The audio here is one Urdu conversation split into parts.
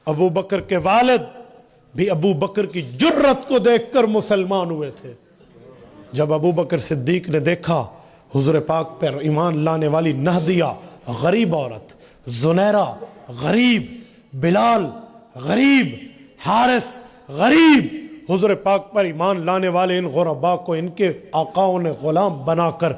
ابو بکر کے والد بھی ابو بکر کی جرت کو دیکھ کر مسلمان ہوئے تھے۔ جب ابو بکر صدیق نے دیکھا حضور پاک پر ایمان لانے والی نہدیہ غریب عورت، زنیرہ غریب، بلال غریب، حارث غریب، حضور پاک پر ایمان لانے والے ان غرباء کو ان کے آقاؤں نے غلام بنا کر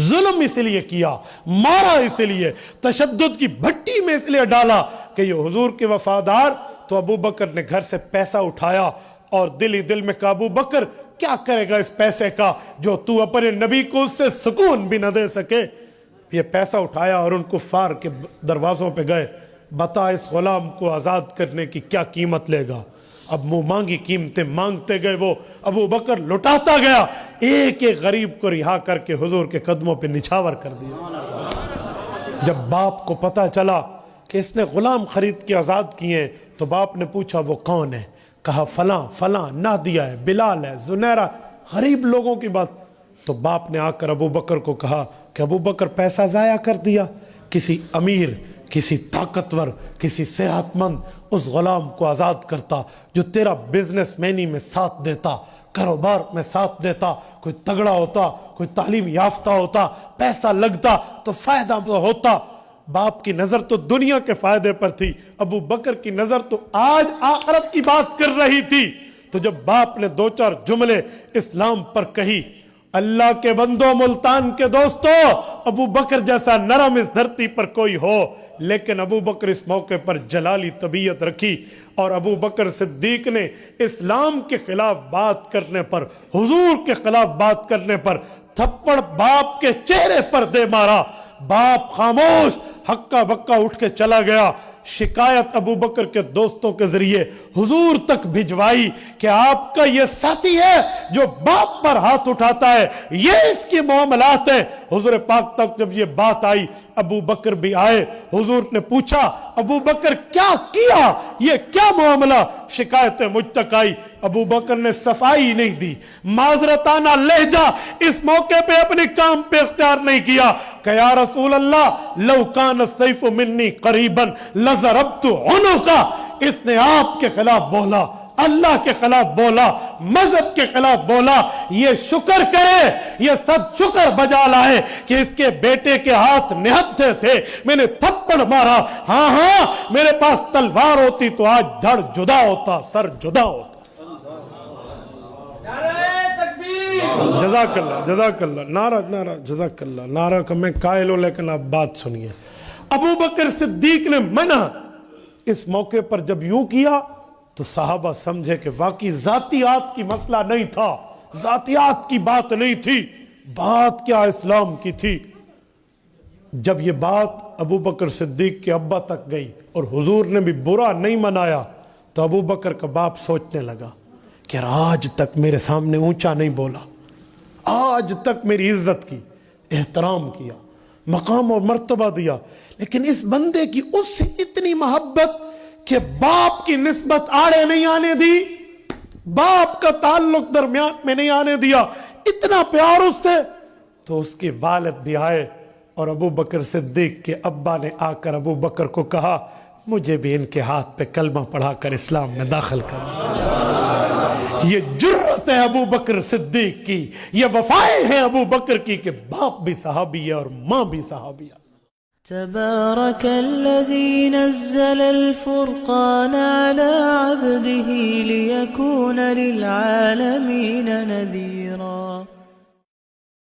ظلم اس لیے کیا، مارا اس لیے، تشدد کی بھٹی میں اس لیے ڈالا کہ یہ حضور کے وفادار۔ تو ابو بکر نے گھر سے پیسہ اٹھایا اور دل ہی دل میں کہا ابو بکر کیا کرے گا اس پیسے کا جو تو اپنے نبی کو اس سے سکون بھی نہ دے سکے۔ یہ پیسہ اٹھایا اور ان کفار کے دروازوں پہ گئے، بتا اس غلام کو آزاد کرنے کی کیا قیمت لے گا۔ اب منہ مانگی قیمتیں مانگتے گئے، وہ ابو بکر لٹاتا گیا، ایک ایک غریب کو رہا کر کے حضور کے قدموں پہ نچھاور کر دیا۔ جب باپ کو پتہ چلا کہ اس نے غلام خرید کے آزاد کیے تو باپ نے پوچھا وہ کون ہے؟ کہا فلاں فلاں، نادیہ ہے، بلال ہے، زنیرہ، غریب لوگوں کی بات۔ تو باپ نے آ کر ابو بکر کو کہا کہ ابو بکر پیسہ ضائع کر دیا، کسی امیر، کسی طاقتور، کسی صحت مند اس غلام کو آزاد کرتا جو تیرا بزنس مینی میں ساتھ دیتا، کاروبار میں ساتھ دیتا، کوئی تگڑا ہوتا، کوئی تعلیم یافتہ ہوتا، پیسہ لگتا تو فائدہ ہوتا۔ باپ کی نظر تو دنیا کے فائدے پر تھی، ابو بکر کی نظر تو آج آخرت کی بات کر رہی تھی۔ تو جب باپ نے دو چار جملے اسلام پر کہی، اللہ کے بندوں، ملتان کے دوستو، ابو بکر جیسا نرم اس دھرتی پر کوئی ہو، لیکن ابو بکر اس موقع پر جلالی طبیعت رکھی اور ابو بکر صدیق نے اسلام کے خلاف بات کرنے پر، حضور کے خلاف بات کرنے پر تھپڑ باپ کے چہرے پر دے مارا۔ باپ خاموش، ہکا بکا اٹھ کے چلا گیا۔ شکایت ابو بکر کے دوستوں کے ذریعے حضور تک بھجوائی کہ آپ کا یہ ساتھی ہے جو باپ پر ہاتھ اٹھاتا ہے، یہ اس کی معاملات ہے۔ حضور پاک تک جب یہ بات آئی، ابو بکر بھی آئے، حضور نے پوچھا ابو بکر کیا کیا، یہ کیا معاملہ؟ شکایتیں مجھ تک آئی، ابو بکر نے صفائی نہیں دی، معذرتانہ لہجہ اس موقع پہ اپنے کام پہ اختیار نہیں کیا کہ یا رسول اللہ لو کان السیف منی قریبا لضربت عنقہ۔ اس نے آپ کے خلاف بولا، اللہ کے خلاف بولا، مذہب کے خلاف بولا، یہ شکر کرے، یہ سب شکر بجا لائے کہ اس کے بیٹے کے ہاتھ نہتے تھے، میں نے تھپڑ مارا۔ ہاں ہاں، میرے پاس تلوار ہوتی تو آج دھڑ جدا ہوتا، سر جدا ہوتا۔ جزاک اللہ، جزاک اللہ، نعرہ نعرہ جزاک اللہ، نعرہ کا میں قائل ہوں لیکن آپ بات سنیے۔ ابو بکر صدیق نے منع اس موقع پر جب یوں کیا تو صحابہ سمجھے کہ واقعی ذاتیات کی مسئلہ نہیں تھا، ذاتیات کی بات نہیں تھی، بات کیا اسلام کی تھی۔ جب یہ بات ابو بکر صدیق کے ابا تک گئی اور حضور نے بھی برا نہیں منایا تو ابو بکر کا باپ سوچنے لگا کہ آج تک میرے سامنے اونچا نہیں بولا، آج تک میری عزت کی، احترام کیا، مقام اور مرتبہ دیا، لیکن اس بندے کی اس سے اتنی محبت کہ باپ کی نسبت آڑے نہیں آنے دی، باپ کا تعلق درمیان میں نہیں آنے دیا، اتنا پیار اس سے۔ تو اس کے والد بھی آئے اور ابو بکر صدیق کے ابا نے آ کر ابو بکر کو کہا مجھے بھی ان کے ہاتھ پہ کلمہ پڑھا کر اسلام میں داخل کرنا۔ یہ جرت ہے ابو بکر صدیق کی، یہ وفائیں ہیں ابو بکر کی کہ باپ بھی صحابی ہے اور ماں بھی صحابی ہے۔ تبارك الذي نزل الفرقان على عبده ليكون للعالمين نذيرا